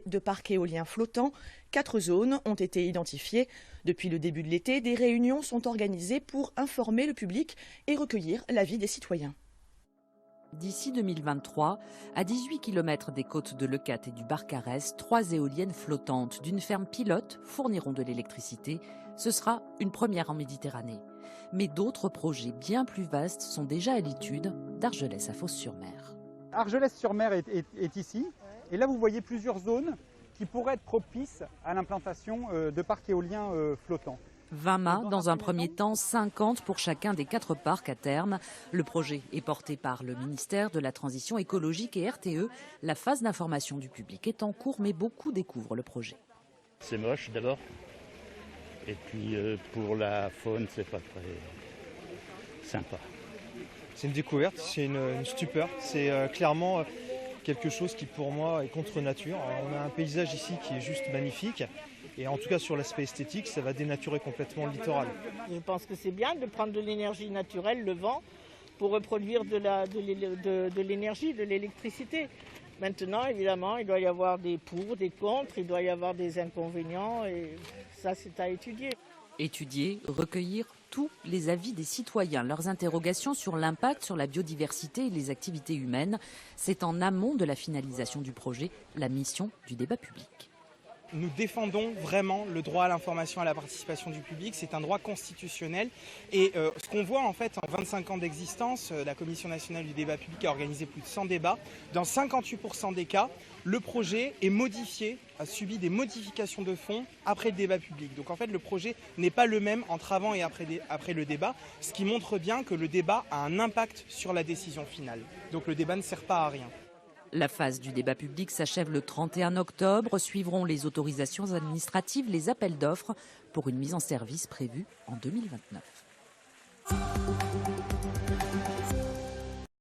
de parcs éoliens flottants. 4 zones ont été identifiées. Depuis le début de l'été, des réunions sont organisées pour informer le public et recueillir l'avis des citoyens. D'ici 2023, à 18 km des côtes de Leucate et du Barcarès, 3 éoliennes flottantes d'une ferme pilote fourniront de l'électricité. Ce sera une première en Méditerranée. Mais d'autres projets bien plus vastes sont déjà à l'étude, d'Argelès à Fos-sur-Mer. Argelès-sur-Mer est ici. Et là, vous voyez plusieurs zones qui pourraient être propices à l'implantation de parcs éoliens flottants. 20 mâts dans un premier temps, 50 pour chacun des 4 parcs à terme. Le projet est porté par le ministère de la Transition écologique et RTE. La phase d'information du public est en cours, mais beaucoup découvrent le projet. C'est moche d'abord. Et puis pour la faune, c'est pas très sympa. C'est une découverte, c'est une stupeur. C'est clairement quelque chose qui pour moi est contre nature. On a un paysage ici qui est juste magnifique. Et en tout cas sur l'aspect esthétique, ça va dénaturer complètement le littoral. Je pense que c'est bien de prendre de l'énergie naturelle, le vent, pour reproduire de l'énergie, de l'électricité. Maintenant, évidemment, il doit y avoir des pour, des contre, il doit y avoir des inconvénients et ça, c'est à étudier. Étudier, recueillir tous les avis des citoyens, leurs interrogations sur l'impact sur la biodiversité et les activités humaines. C'est en amont de la finalisation du projet, la mission du débat public. Nous défendons vraiment le droit à l'information et à la participation du public. C'est un droit constitutionnel. Et ce qu'on voit en fait en 25 ans d'existence, la Commission nationale du débat public a organisé plus de 100 débats. Dans 58% des cas, le projet est modifié, a subi des modifications de fond après le débat public. Donc en fait, le projet n'est pas le même entre avant et après le débat, ce qui montre bien que le débat a un impact sur la décision finale. Donc le débat ne sert pas à rien. La phase du débat public s'achève le 31 octobre. Suivront les autorisations administratives, les appels d'offres pour une mise en service prévue en 2029.